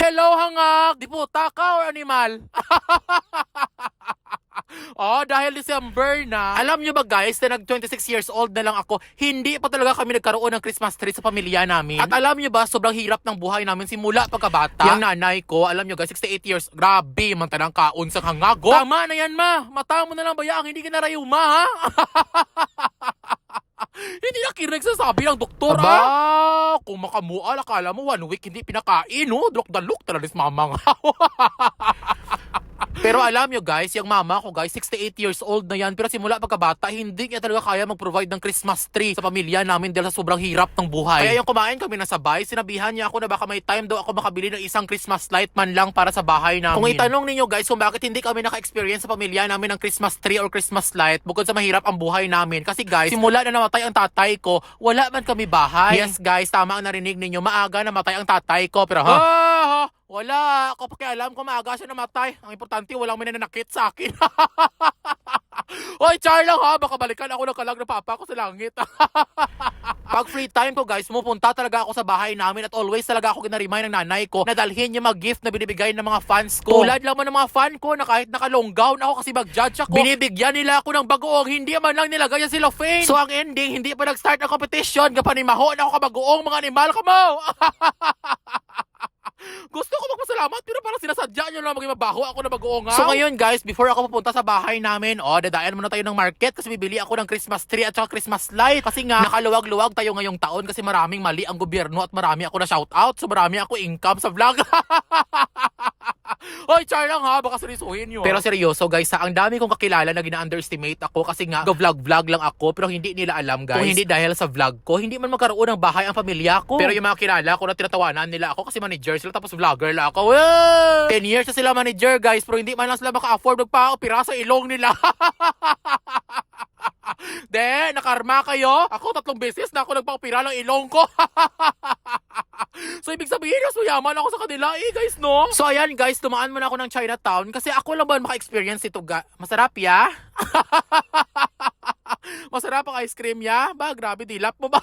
Hello, hangak! Diputa ka or animal? Oh, dahil December na. Alam nyo ba guys, na nag 26 years old na lang ako, hindi pa talaga kami nagkaroon ng Christmas tree sa pamilya namin. At alam nyo ba, sobrang hirap ng buhay namin simula pagkabata. Yung nanay ko, alam nyo guys, 68 years, grabe, mantanang kaon sa hangago. Tama na yan ma, mata mo na lang bayang, hindi ka na rayuma ha. Hindi na kinagsasabi ng doktor. Aba, kung makamual, akala mo 1 week hindi pinakain, no? Dalok-dalok talaga si mamang. Pero alam nyo guys, yung mama ko guys, 68 years old na yan. Pero simula pagkabata, hindi niya talaga kaya mag-provide ng Christmas tree sa pamilya namin dahil sa sobrang hirap ng buhay. Kaya yung kumain kami na sabay, sinabihan niya ako na baka may time daw ako makabili ng isang Christmas light man lang para sa bahay namin. Kung itanong ninyo guys kung bakit hindi kami naka-experience sa pamilya namin ng Christmas tree or Christmas light, bukod sa mahirap ang buhay namin. Kasi guys, simula na namatay ang tatay ko, wala man kami bahay. Yes guys, tama ang narinig ninyo, maaga namatay ang tatay ko. Pero wala. Ako pakialam kung maaga siya namatay. Ang importante, walang may nananakit sa akin. Hoy, char lang ha. Baka balikan ako ng kalag na papa ko sa langit. Pag free time ko guys, pumupunta talaga ako sa bahay namin at always talaga ako ginaremind ng nanay ko na dalhin yung mga gift na binibigay ng mga fans ko. Tulad lang ng mga fan ko na kahit nakalonggown ako kasi mag-judge ako, binibigyan nila ako ng bagoong, hindi man lang nilagay yung cellophane. So ang ending, hindi pa nag-start ang competition, kapanimaho na ako kabagoong mga animal ka mo. Gusto ko magpasalamat pero parang sinasadya nyo lang maging mabaho ako na bagoongaw. So ngayon guys, before ako pupunta sa bahay namin, dadayan muna tayo ng market kasi bibili ako ng Christmas tree at saka Christmas light. Kasi nga, nakaluwag-luwag tayo ngayong taon kasi maraming mali ang gobyerno at marami ako na shoutout. So marami ako income sa vlog. Hoy, char lang ha, baka seryosohin nyo. Pero seryoso guys ha, ang dami kong kakilala na gina-underestimate ako kasi nga vlog lang ako pero hindi nila alam guys. Kung hindi dahil sa vlog ko, hindi man magkaroon ng bahay ang pamilya ko. Pero yung mga kilala ko na tinatawanan nila ako kasi manager sila tapos vlogger lang ako. 10 years na sila manager guys pero hindi man lang sila maka-afford magpa-opera sa ilong nila. Nakarma kayo. Ako 3 beses na ako nagpa-opera ng ilong ko. So ibig sabihin, mas mayaman ako sa kanila guys, no? So ayan guys, tumaan muna ako ng Chinatown kasi ako lang ba maka-experience ito masarap ya? Masarap ang ice cream ya? Ba, grabe dilap mo ba?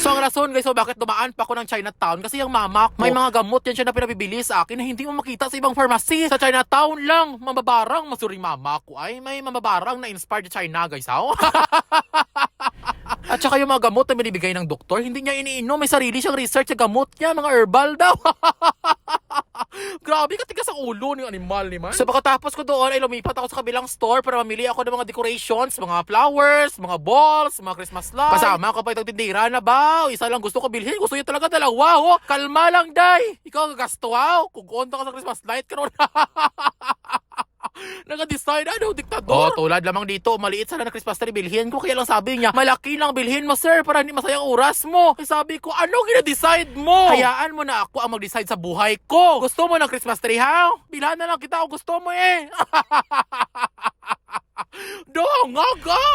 So ang rason guys, bakit dumaan pa ako ng Chinatown kasi yung mama ko, may mga gamot yan siya na pinabibili sa akin na hindi mo makita sa ibang pharmacy. Sa Chinatown lang, mamabarang, masuring mama ko ay may mamabarang na inspired sa China guys, ha? At saka yung mga gamot na binibigay ng doktor, hindi niya iniinom. May sarili siyang research sa gamot niya, mga herbal daw. Grabe, katigas ang ulo ng animal ni man. So pagkatapos ko doon ay lumipat ako sa kabilang store para mamili ako ng mga decorations, mga flowers, mga balls, mga Christmas lights. Kasama ko pa itong tindira na ba? Isa lang gusto ko bilhin. Gusto niya talaga 2. Kalma lang, day. Ikaw gagasto, kung konta ka sa Christmas light, karon. Nag-decide diktador. Tulad lamang dito, maliit sana na Christmas tree bilhin ko. Kaya lang sabi niya, malaki lang bilhin mo sir para hindi masayang oras mo. Kaya sabi ko, ano gina-decide mo? Hayaan mo na ako ang mag-decide sa buhay ko. Gusto mo ng Christmas tree ha? Bilhan na lang kita kung gusto mo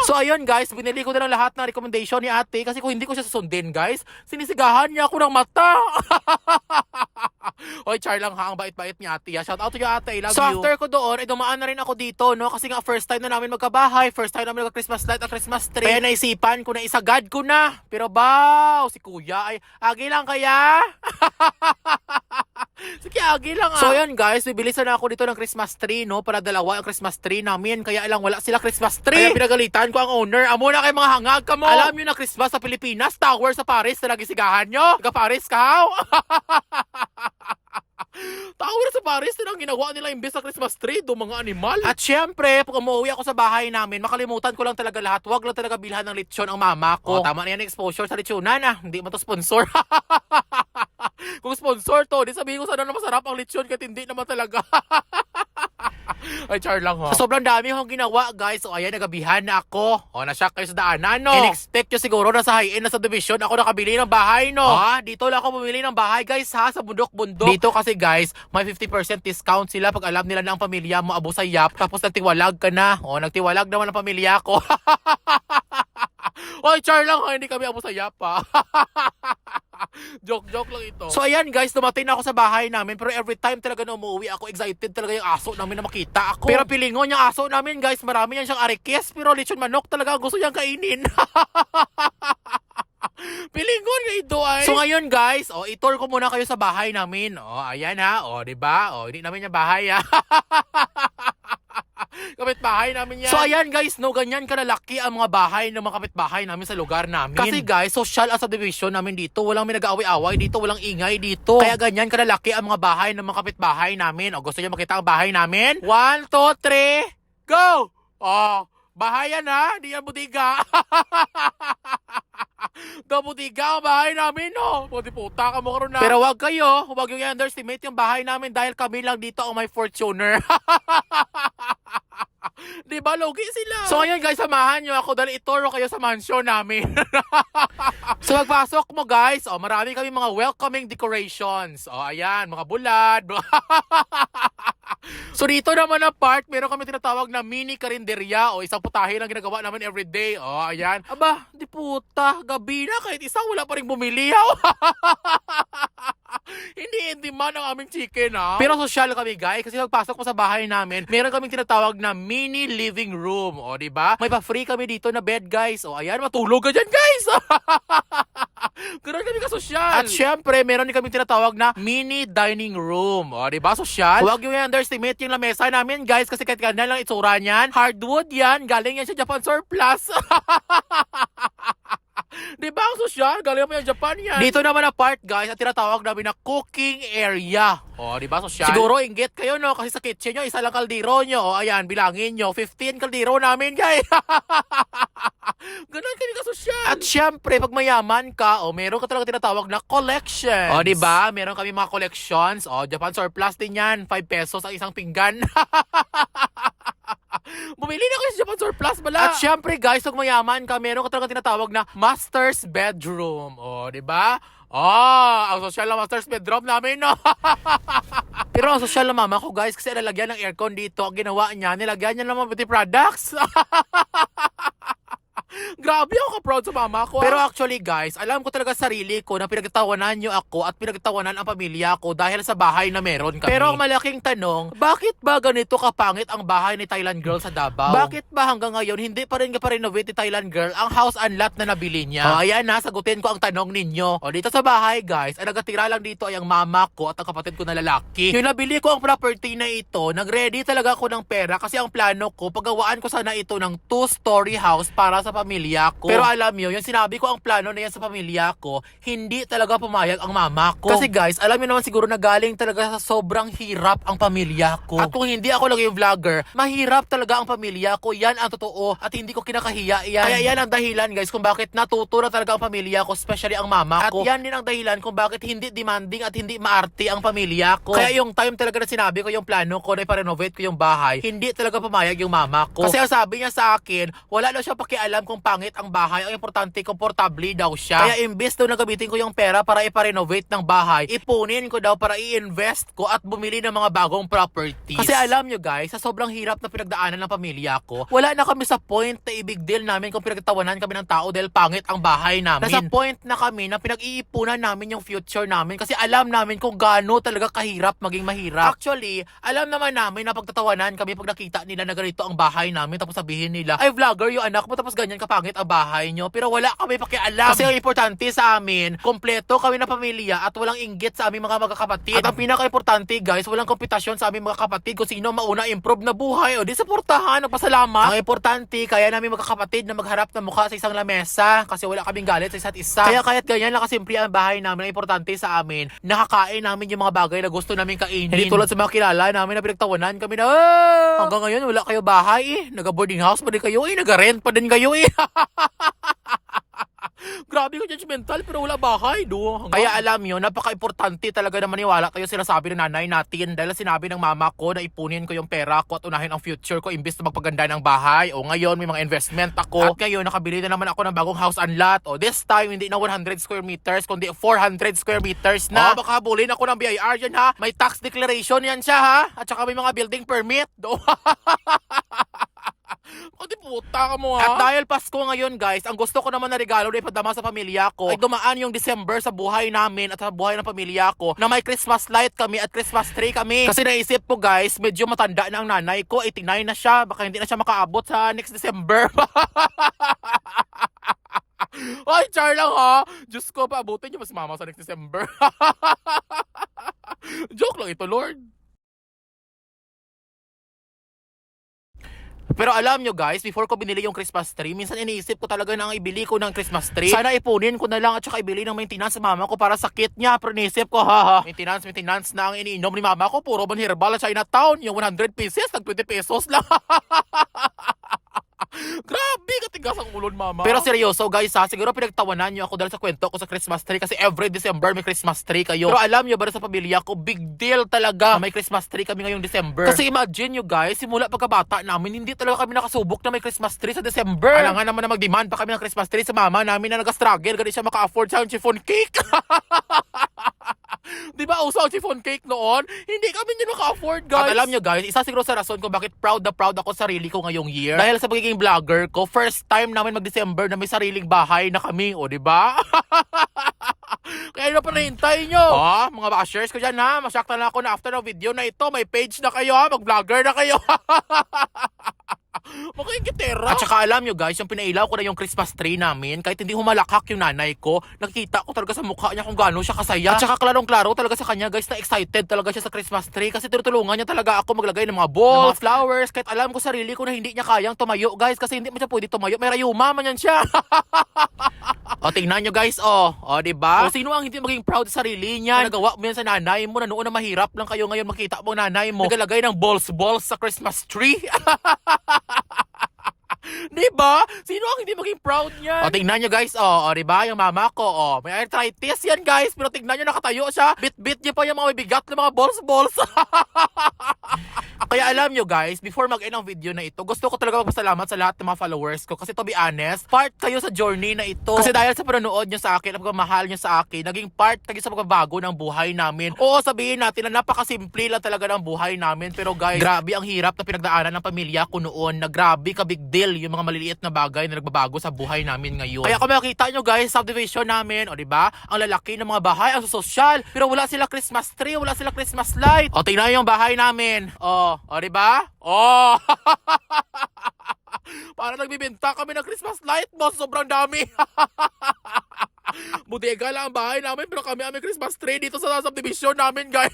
So ayun guys, binili ko na lang lahat ng recommendation ni ate kasi kung hindi ko siya susundin guys, sinisigahan niya ako ng mata. Hoy, char lang ha, ang bait-bait ni ate. Shout out to you ate, I love you. So after ko doon, ay dumaan na rin ako dito, no? Kasi nga first time na namin magkabahay, first time namin nagka-Christmas light at Christmas tree. Kaya naisipan ko na isagad ko na. Pero si kuya ay, agi lang kaya? Sige, agi lang So yun guys, bibilisan na ako dito ng Christmas tree, no? Para 2 ang Christmas tree namin. Kaya lang wala sila Christmas tree. Kaya pinagalitan ko ang owner. Amo na kay mga hangag ka mo. Alam nyo na Christmas sa Pilipinas, tower sa Paris na nagisigahan nyo. Taga-Paris ka, haw? Tower sa Paris din ang ginawa nila imbes sa Christmas tree, mga animal. At syempre, pag umuwi ako sa bahay namin, makalimutan ko lang talaga lahat. Huwag lang talaga bilhan ng lechon ang mama ko. Tama na yan exposure sa lechonan Hindi mo to sponsor. Kung sponsor to, di sabihin ko sana na masarap ang lechon kahit hindi naman talaga. Ay, char lang ha. So, sobrang dami akong ginawa guys. So ayan, nagabihan na ako. Nashock kayo sa daanan, no? In-expect nyo siguro na sa high-end na subdivision ako nakabili ng bahay, no? Dito lang ako bumili ng bahay guys ha, sa bundok-bundok. Dito kasi guys, may 50% discount sila pag alam nila na ang pamilya mo abo sa yap. Tapos nagtiwalag ka na. Nagtiwalag naman ang pamilya ko. Oy, char lang ha, hindi kami abo sa yap ha. Joke lang ito. So ayan guys, dumating na ako sa bahay namin. Pero every time talaga na umuwi ako, excited talaga yung aso namin na makita ako. Pero pilingon yung aso namin guys, marami yan siyang arikis. Pero lechon manok talaga ang gusto niyang kainin. Piling ko nga ito ay. So ngayon guys, i-tour ko muna kayo sa bahay namin. Ayan ha. 'Di ba? Hindi namin yung bahay ha. Kapitbahay namin yan. So ayan guys, no, ganyan kalalaki ang mga bahay ng mga kapitbahay namin sa lugar namin. Kasi guys, social as a division namin dito. Walang may nag-aaway-away dito, walang ingay dito. Kaya ganyan kalalaki ang mga bahay ng mga kapitbahay namin. Gusto niyo makita ang bahay namin? 1, 2, 3, go! Bahay yan ha, hindi yan butika. Butika ang bahay namin, no? Pwede puta ka mo karoon na. Pero wag yung i-underestimate yung bahay namin dahil kami lang dito ang may Fortuner. Di ba, logi sila? So ngayon guys, samahan nyo ako dahil ituro kayo sa mansion namin. So magpasok mo guys, marami kami mga welcoming decorations. Ayan, mga bulad. So dito naman na part, meron kami tinatawag na mini karinderya o isang putahe lang ginagawa namin everyday. Ayan. Aba, di puta, gabi na kahit isang wala pa rin bumili. Hindi man ang aming chicken ha. Pero social kami guys kasi pagpasok mo sa bahay namin, meron kaming tinatawag na mini living room. Diba? May pa-free kami dito na bed guys. Ayan, matulog ka dyan guys. Ganun kami kasosyal. At syempre, meron din kami tinatawag na mini dining room. Diba, sosyal? Huwag yung underestimate yung lamesa namin guys kasi kahit ganyan lang itsura niyan. Hardwood yan. Galing yan sa Japan Surplus. Diba ang sosyal? Galing mo yung Japan yan. Dito naman na part guys at tinatawag namin na cooking area. Diba sosyal? Siguro inggit kayo no kasi sa kitchen nyo isa lang kaldero nyo. Ayan, bilangin nyo 15 kaldero namin guys. Ganun kami kasosyal. At syempre pag mayaman ka meron ka talaga tinatawag na collection. Diba? Meron kami mga collections. Japan Surplus din yan. 5 pesos ang isang pinggan. Bumili na kayo sa Japan Surplus bala. At syempre guys, pag mayaman ka, meron ka talaga tinatawag na master's bedroom. Diba? Ang social na master's bedroom namin, no? Pero ang social na mama ko guys, kasi nalagyan ng aircon dito, ang ginawa niya, nilagyan niya ng mga beauty products. Grabe ako ka-proud sa mama ko. Pero actually guys, alam ko talaga sarili ko na pinagtawanan nyo ako at pinagtawanan ang pamilya ko dahil sa bahay na meron kami. Pero ang malaking tanong, bakit ba ganito kapangit ang bahay ni Thailand Girl sa Davao? Bakit ba hanggang ngayon hindi pa rin renovate ni Thailand Girl ang house and lot na nabili niya? Ayan na, sagutin ko ang tanong ninyo. Dito sa bahay guys, ang nagatira lang dito ay ang mama ko at ang kapatid ko na lalaki. Yung nabili ko ang property na ito, nag-ready talaga ako ng pera kasi ang plano ko, paggawaan ko sana ito ng 2-story house para sa pamilya ko. Pero alam nyo, yung sinabi ko ang plano na yan sa pamilya ko, hindi talaga pumayag ang mama ko. Kasi guys, alam nyo naman siguro na galing talaga sa sobrang hirap ang pamilya ko. At kung hindi ako lang yung vlogger, mahirap talaga ang pamilya ko. Yan ang totoo at hindi ko kinakahiya yan. Kaya yan ang dahilan guys kung bakit natuto na talaga ang pamilya ko, especially ang mama ko. At yan din ang dahilan kung bakit hindi demanding at hindi maarte ang pamilya ko. Kaya yung time talaga na sinabi ko yung plano ko na ipa-renovate ko yung bahay, hindi talaga pumayag yung mama ko. Kasi ang sabi niya sa akin, wala daw siya pakialam kung pangit ang bahay, ang importante komportable daw siya. Kaya imbes daw na gamitin ko yung pera para ipa-renovate ng bahay, ipunin ko daw para i-invest ko at bumili ng mga bagong properties. Kasi alam nyo guys, sa sobrang hirap na pinagdaanan ng pamilya ko, wala na kami sa point na i-big deal namin kung pinagtawanan kami ng tao dahil pangit ang bahay namin. Nasa point na kami na pinag-iipunan namin yung future namin kasi alam namin kung gaano talaga kahirap maging mahirap. Actually, alam naman namin na pagtatawanan kami pag nakita nila na ganito ang bahay namin tapos sabihin nila, ay vlogger yung anak mo tapos ganyan kapangit ang bahay nyo. Pero wala kami pakialam. Kasi ang importante sa amin, kompleto kami na pamilya at walang inggit sa aming mga magkakapatid. At ang pinaka-importante guys, walang kompetasyon sa aming mga kapatid kung sino mauna improve na buhay. Di suportahan, nagpasalamat. Ang importante, kaya namin magkakapatid na magharap na mukha sa isang lamesa kasi wala kaming galit sa isa't isa. Kaya kahit ganyan lang kasimple ang bahay namin, ang importante sa amin, nakakain namin yung mga bagay na gusto namin kainin. Hindi tulad sa mga kilala namin na pinagtawanan kami na, hanggang ngayon wala kayo bahay Naga-boarding house pa din kayo naga-rent pa din kayo Grabe ko judgmental pero wala bahay Kaya alam nyo, napaka-importante talaga na maniwala kayo sinasabi ng nanay natin dahil sinabi ng mama ko na ipunin ko yung pera ko at unahin ang future ko imbes na magpaganda ng bahay. Ngayon may mga investment ako at ngayon nakabili na naman ako ng bagong house and lot. This time hindi na 100 square meters kundi 400 square meters na. Baka habulin ako ng BIR dyan ha. May tax declaration yan siya ha. At saka may mga building permit Pati puta ka mo ha. At dahil Pasko ngayon guys, ang gusto ko naman na regalo na ipadama sa pamilya ko ay dumaan yung December sa buhay namin at sa buhay ng pamilya ko na may Christmas light kami at Christmas tree kami. Kasi naisip ko guys, medyo matanda na ang nanay ko, 89 na siya, baka hindi na siya makaabot sa next December. Ay, char lang ha. Diyos ko, paabutin niyo mas mama sa next December. Joke lang ito, Lord. Pero alam nyo guys, before ko binili yung Christmas tree, minsan iniisip ko talaga na ang ibili ko ng Christmas tree, sana ipunin ko na lang at saka ibili ng maintenance sa mama ko para sakit niya. Pero iniisip ko, maintenance na ang iniinom ni mama ko. Puro ban herbal at Chinatown. Yung 100 pieces, tag 20 pesos lang. Grabe, katigas ang ulon, mama. Pero seryoso guys ha, siguro pinagtawanan nyo ako dahil sa kwento ko sa Christmas tree kasi every December may Christmas tree kayo. Pero alam nyo ba sa pamilya ko, big deal talaga may Christmas tree kami ngayong December. Kasi imagine nyo guys, simula pagkabata namin, hindi talaga kami nakasubok na may Christmas tree sa December. Alangan naman na mag-demand pa kami ng Christmas tree sa mama namin na nag-struggle, ganun siya maka-afford sa chiffon cake. Di ba uso ang chiffon cake noon? Hindi kami nyo maka-afford, guys. At alam nyo guys, isa siguro sa rason kung bakit proud na proud ako sa sarili ko ngayong year. Dahil sa pagiging vlogger ko, first time namin mag-December na may sariling bahay na kami, o di ba? Kaya ano pa nahintay nyo? Mga bashers ko dyan ha, masyakta na ako na after ng video na ito, may page na kayo ha, mag-vlogger na kayo. Makikitera. At saka alam nyo guys, yung pinailaw ko na yung Christmas tree namin, kahit hindi humalakhak yung nanay ko, nakikita ko talaga sa mukha niya kung gaano siya kasaya. At saka klarong-klaro talaga sa kanya guys, na excited talaga siya sa Christmas tree kasi tinutulungan niya talaga ako maglagay ng mga balls, ng mga flowers, kahit alam ko sarili ko na hindi niya kayang tumayo guys, kasi hindi mo siya pwede tumayo, may rayuma man yan siya. O tingnan nyo guys, diba? O sino ang hindi maging proud sa sarili niya? Nagawa mo yan sa nanay mo na noon na mahirap lang kayo, ngayon makita mo ang nanay mo nagalagay ng balls sa Christmas tree. Diba? Sino ang hindi maging proud niyan? O tingnan nyo guys, diba? Yung mama ko, may arthritis yan guys, pero tingnan nyo nakatayo siya, bit-bit niya pa yung mga bigat na mga balls. Kaya alam nyo guys, before mag-end ang video na ito, gusto ko talaga magpasalamat sa lahat ng mga followers ko. Kasi to be honest, part kayo sa journey na ito. Kasi dahil sa panonood nyo sa akin, at pagmamahal nyo sa akin, naging part kayo sa pagbabago ng buhay namin. Oo, sabihin natin na napakasimple lang talaga ng buhay namin. Pero guys, grabe ang hirap na pinagdaanan ng pamilya ko noon. Na grabe ka big deal yung mga maliliit na bagay na nagbabago sa buhay namin ngayon. Kaya kung makikita nyo guys, subdivision namin, o diba? Ang lalaki ng mga bahay, ang sosyal. Pero wala sila Christmas tree, wala sila Christmas light. O tingnan yung bahay namin. O diba? Para nagbibenta kami ng Christmas light, boss. Sobrang dami. Bodega lang ang bahay namin, pero kami may Christmas tree dito sa subdivision namin, guys.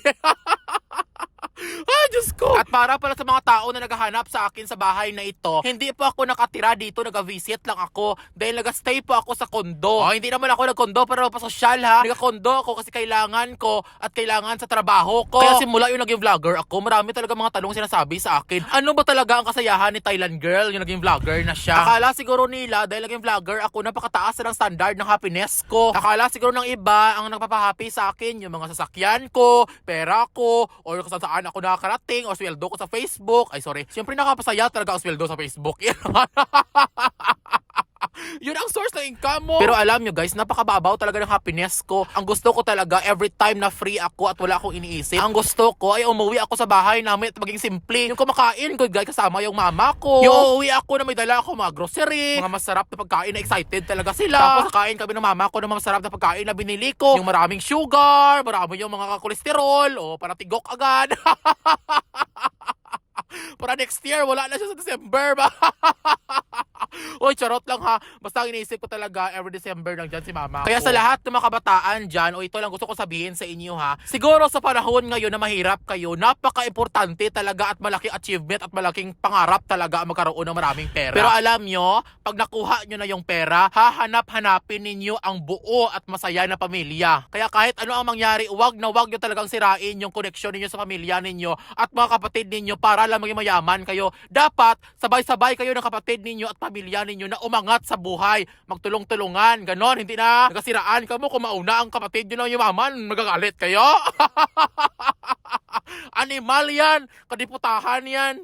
Ay, Diyos ko! At para pala sa mga tao na naghahanap sa akin sa bahay na ito, hindi po ako nakatira dito, nag-visit lang ako dahil nag-stay po ako sa kondo. Hindi naman ako nag-kondo pero pasosyal ha. Nag-kondo ako kasi kailangan ko at kailangan sa trabaho ko. Kaya simula yung naging vlogger ako, marami talaga mga tanong sinasabi sa akin. Ano ba talaga ang kasayahan ni Thailand girl yung naging vlogger na siya? Akala siguro nila dahil naging vlogger ako, napakataas na ng standard ng happiness ko. Akala siguro ng iba ang nagpapahappy sa akin yung mga sasakyan ko, pera ko, or kung saan ako nakakarating o sweldo ko sa Facebook. Ay, sorry. Siyempre nakapasaya talaga ang sweldo sa Facebook. Yun ang source ng income mo. Pero alam nyo guys, napakababaw talaga ng happiness ko. Ang gusto ko talaga, every time na free ako at wala akong iniisip, ang gusto ko ay umuwi ako sa bahay namin at maging simple. Yung kumakain ko guys, kasama yung mama ko. Yung uuwi ako na may dala ako mga grocery, mga masarap na pagkain na excited talaga sila. Tapos kain kami ng mama ko ng mga masarap na pagkain na binili ko. Yung maraming sugar, marami yung mga kolesterol, para tigok agad. Para next year, wala na siya sa December ba? Uy, charot lang ha. Basta ang iniisip ko talaga, every December lang dyan si mama ko. Kaya sa lahat ng mga kabataan dyan, ito lang gusto ko sabihin sa inyo ha. Siguro sa panahon ngayon na mahirap kayo, napaka-importante talaga at malaking achievement at malaking pangarap talaga ang magkaroon ng maraming pera. Pero alam nyo, pag nakuha nyo na yung pera, hahanap-hanapin ninyo ang buo at masaya na pamilya. Kaya kahit ano ang mangyari, wag nyo talagang sirain yung koneksyon ninyo sa pamilya ninyo at mga kapatid ninyo para lang maging mayaman kayo. Dapat sabay-sabay kayo ng kapatid ninyo at pamilya ninyo na umangat sa buhay. Magtulong-tulungan, ganon. Hindi na nagasiraan ka mo kung mauna ang kapatid nyo na yumaman. Magagalit kayo? Animal yan. Kadiputahan yan.